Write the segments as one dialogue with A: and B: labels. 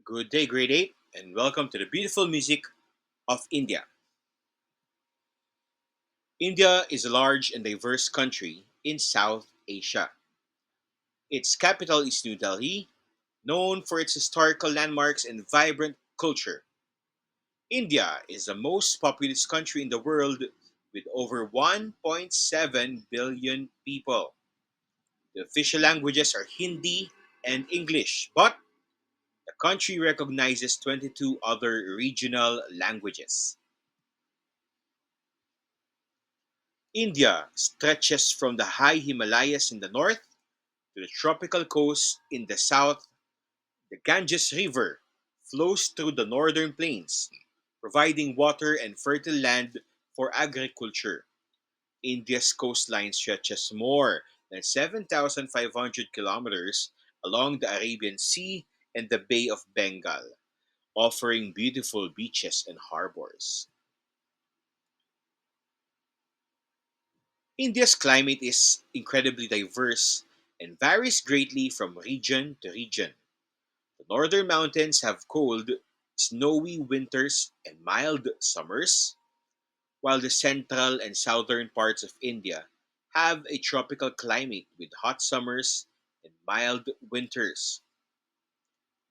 A: Good day, grade 8, and welcome to the beautiful music of India. India is a large and diverse country in South Asia. Its capital is New Delhi, known for its historical landmarks and vibrant culture. India is the most populous country in the world with over 1.7 billion people. The official languages are Hindi and English, but the country recognizes 22 other regional languages. India stretches from the high Himalayas in the north to the tropical coast in the south. The Ganges River flows through the northern plains, providing water and fertile land for agriculture. India's coastline stretches more than 7,500 kilometers along the Arabian Sea and the Bay of Bengal, offering beautiful beaches and harbors. India's climate is incredibly diverse and varies greatly from region to region. The northern mountains have cold, snowy winters and mild summers, while the central and southern parts of India have a tropical climate with hot summers and mild winters.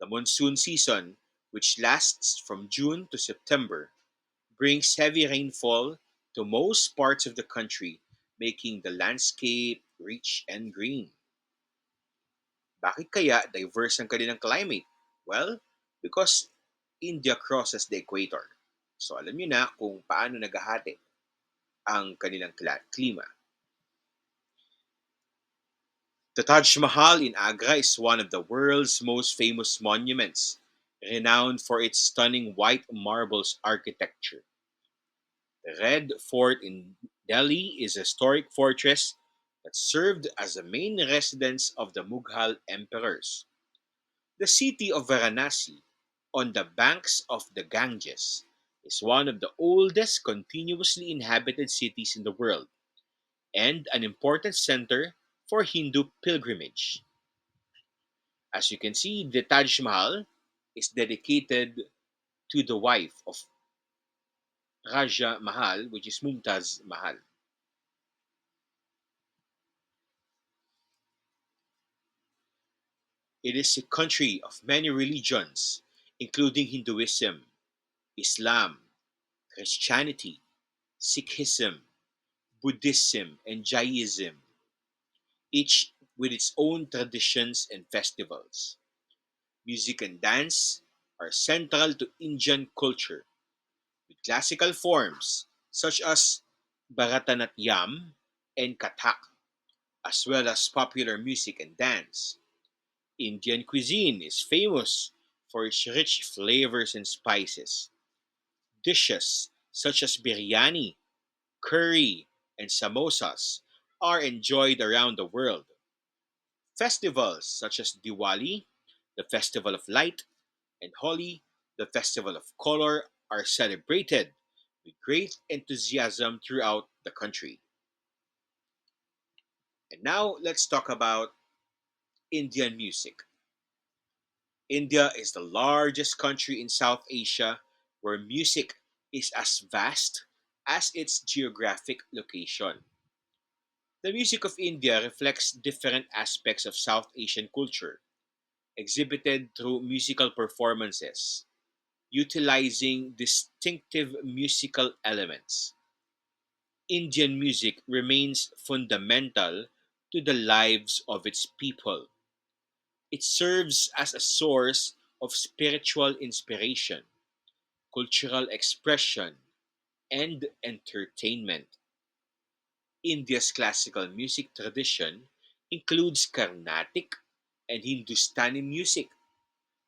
A: The monsoon season, which lasts from June to September, brings heavy rainfall to most parts of the country, making the landscape rich and green. Bakit kaya diverse ang kanilang climate? Well, because India crosses the equator. So alam niyo na kung paano nagahati ang kanilang klima. The Taj Mahal in Agra is one of the world's most famous monuments, renowned for its stunning white marbles architecture. The Red Fort in Delhi is a historic fortress that served as the main residence of the Mughal emperors. The city of Varanasi, on the banks of the Ganges, is one of the oldest continuously inhabited cities in the world and an important center for Hindu pilgrimage. As you can see, the Taj Mahal is dedicated to the wife of Raja Mahal, which is Mumtaz Mahal. It is a country of many religions, including Hinduism, Islam, Christianity, Sikhism, Buddhism, and Jainism, each with its own traditions and festivals. Music and dance are central to Indian culture, with classical forms such as Bharatanatyam and Kathak, as well as popular music and dance. Indian cuisine is famous for its rich flavors and spices. Dishes such as biryani, curry, and samosas are enjoyed around the world. Festivals such as Diwali, the Festival of Light, and Holi, the Festival of Color, are celebrated with great enthusiasm throughout the country. And now let's talk about Indian music. India is the largest country in South Asia where music is as vast as its geographic location. The music of India reflects different aspects of South Asian culture, exhibited through musical performances, utilizing distinctive musical elements. Indian music remains fundamental to the lives of its people. It serves as a source of spiritual inspiration, cultural expression, and entertainment. India's classical music tradition includes Carnatic and Hindustani music,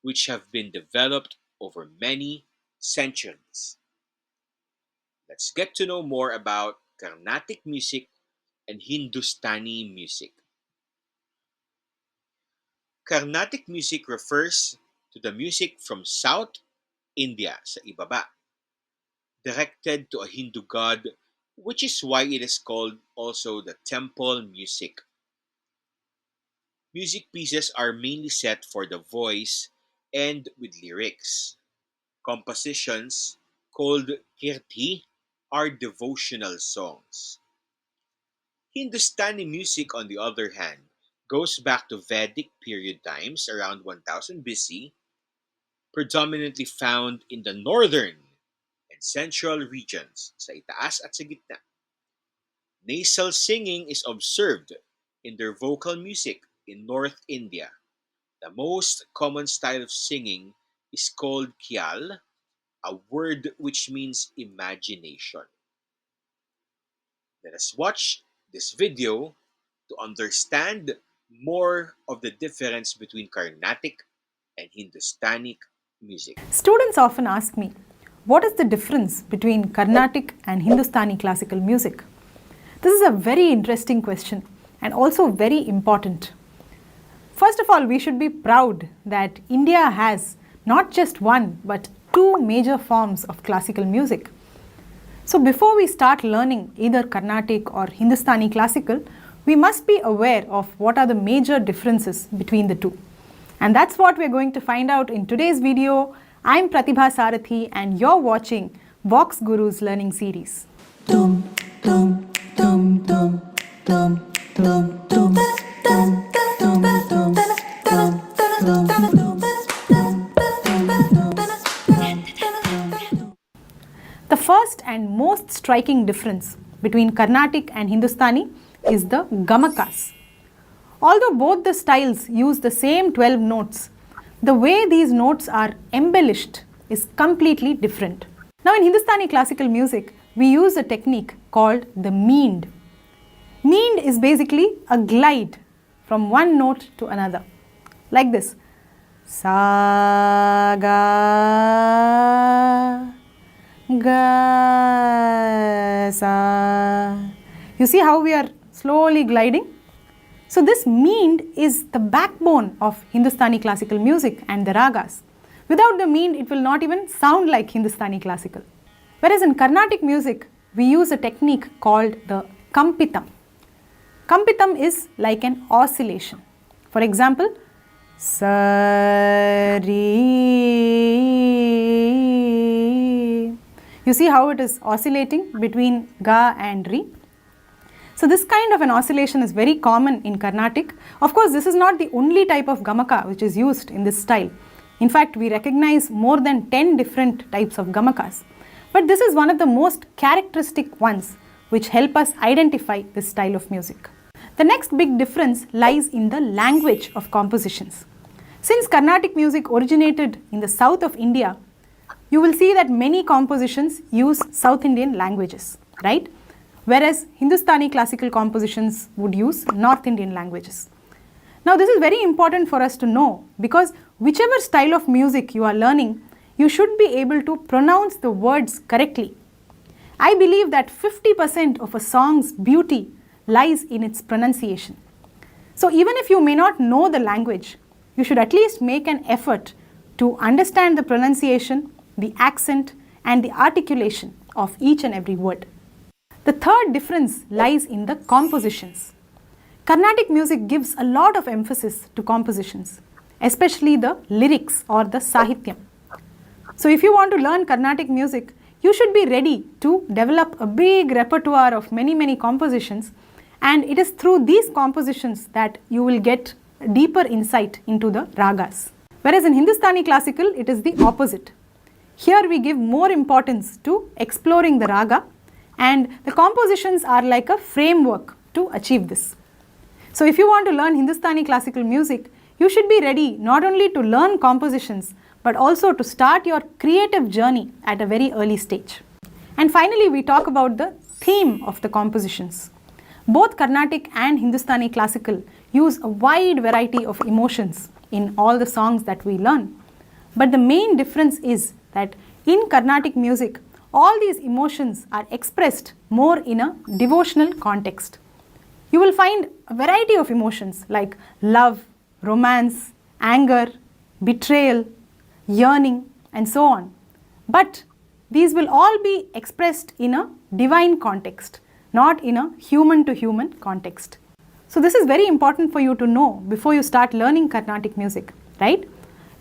A: which have been developed over many centuries. Let's get to know more about Carnatic music and Hindustani music. Carnatic music refers to the music from South India sa ibaba, directed to a Hindu god, which is why it is called also the temple music. Music pieces are mainly set for the voice end with lyrics. Compositions called kirti are devotional songs. Hindustani music, on the other hand, goes back to Vedic period times around 1000 BC, predominantly found in the northern and central regions sa itaas at sa gitna. Nasal singing is observed in their vocal music in North India. The most common style of singing is called kyal, a word which means imagination. Let us watch this video to understand more of the difference between Carnatic and Hindustani music.
B: Students often ask me, what is the difference between Carnatic and Hindustani classical music? This is a very interesting question and also very important. First of all, we should be proud that India has not just one but two major forms of classical music. So before we start learning either Carnatic or Hindustani classical, we must be aware of what are the major differences between the two. And that's what we're going to find out in today's video. I'm Pratibha Sarathi and you're watching Vox Guru's learning series. Dum, dum, dum, dum, dum, dum, dum, dum, dum, dum, dum, The first and most striking difference between Carnatic and Hindustani is the gamakas. Although both the styles use the same 12 notes, the way these notes are embellished is completely different. Now in Hindustani classical music, we use a technique called the meend. Meend is basically a glide from one note to another, like this. Sa, ga, ga, sa. You see how we are slowly gliding? So this meend is the backbone of Hindustani classical music and the ragas. Without the meend, it will not even sound like Hindustani classical. Whereas in Carnatic music, we use a technique called the kampitam. Kampitam is like an oscillation. For example, sa, ri. You see how it is oscillating between ga and ri. So this kind of an oscillation is very common in Carnatic. Of course, this is not the only type of gamaka which is used in this style. In fact, we recognize more than 10 different types of gamakas. But this is one of the most characteristic ones which help us identify this style of music. The next big difference lies in the language of compositions. Since Carnatic music originated in the south of India, you will see that many compositions use South Indian languages, right? Whereas Hindustani classical compositions would use North Indian languages. Now this is very important for us to know because whichever style of music you are learning, you should be able to pronounce the words correctly. I believe that 50% of a song's beauty lies in its pronunciation. So even if you may not know the language, you should at least make an effort to understand the pronunciation, the accent, and the articulation of each and every word. The third difference lies in the compositions. Carnatic music gives a lot of emphasis to compositions, especially the lyrics or the sahityam. So if you want to learn Carnatic music, you should be ready to develop a big repertoire of many compositions, and it is through these compositions that you will get deeper insight into the ragas. Whereas in Hindustani classical, it is the opposite. Here we give more importance to exploring the raga, and the compositions are like a framework to achieve this. So if you want to learn Hindustani classical music, you should be ready not only to learn compositions, but also to start your creative journey at a very early stage. And finally, we talk about the theme of the compositions. Both Carnatic and Hindustani classical use a wide variety of emotions in all the songs that we learn. But the main difference is that in Carnatic music, all these emotions are expressed more in a devotional context. You will find a variety of emotions like love, romance, anger, betrayal, yearning, and so on. But these will all be expressed in a divine context, not in a human-to-human context. So this is very important for you to know before you start learning Carnatic music, right?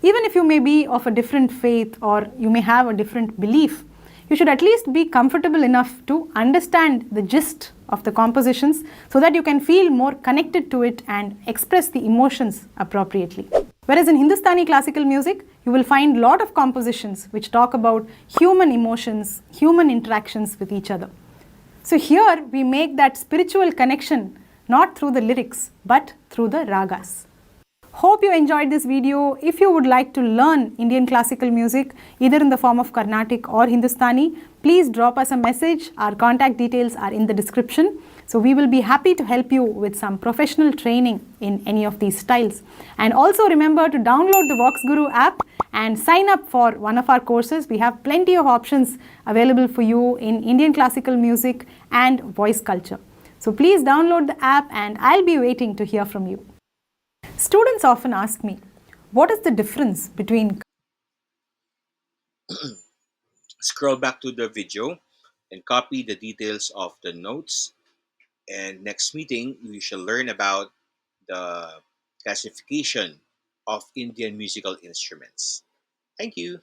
B: Even if you may be of a different faith or you may have a different belief, you should at least be comfortable enough to understand the gist of the compositions so that you can feel more connected to it and express the emotions appropriately. Whereas in Hindustani classical music, you will find a lot of compositions which talk about human emotions, human interactions with each other. So here we make that spiritual connection not through the lyrics but through the ragas. Hope you enjoyed this video. If you would like to learn Indian classical music either in the form of Carnatic or Hindustani, please drop us a message. Our contact details are in the description. So we will be happy to help you with some professional training in any of these styles. And also remember to download the Vox Guru app and sign up for one of our courses. We have plenty of options available for you in Indian classical music and voice culture. So please download the app and I'll be waiting to hear from you. Students often ask me, what is the difference between
A: Scroll back to the video and copy the details of the notes. And next meeting, we shall learn about the classification of Indian musical instruments. Thank you.